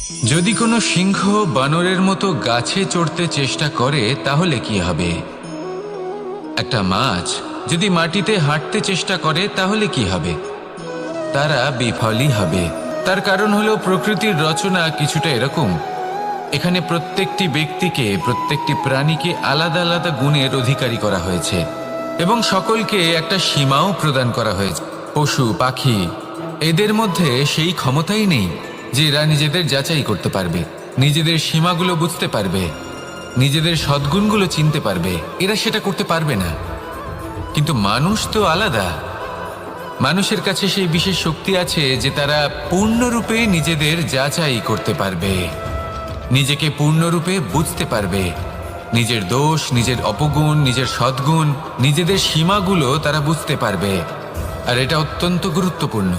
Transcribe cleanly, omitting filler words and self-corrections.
যদি কোনো সিংহ বানরের মতো গাছে চড়তে চেষ্টা করে তাহলে কি হবে? একটা মাছ যদি মাটিতে হাঁটতে চেষ্টা করে তাহলে কি হবে? তারা বিফলই হবে। তার কারণ হলো প্রকৃতির রচনা কিছুটা এরকম। এখানে প্রত্যেকটি ব্যক্তিকে, প্রত্যেকটি প্রাণীকে আলাদা আলাদা গুণের অধিকারী করা হয়েছে এবং সকলকে একটা সীমাও প্রদান করা হয়েছে। পশু পাখি এদের মধ্যে সেই ক্ষমতাই নেই যে এরা নিজেদের যাচাই করতে পারবে, নিজেদের সীমাগুলো বুঝতে পারবে, নিজেদের সদ্গুণগুলো চিনতে পারবে। এরা সেটা করতে পারবে না। কিন্তু মানুষ তো আলাদা। মানুষের কাছে সেই বিশেষ শক্তি আছে যে তারা পূর্ণরূপে নিজেদের যাচাই করতে পারবে, নিজেকে পূর্ণরূপে বুঝতে পারবে, নিজের দোষ, নিজের অপগুণ, নিজের সদ্গুণ, নিজেদের সীমাগুলো তারা বুঝতে পারবে। আর এটা অত্যন্ত গুরুত্বপূর্ণ।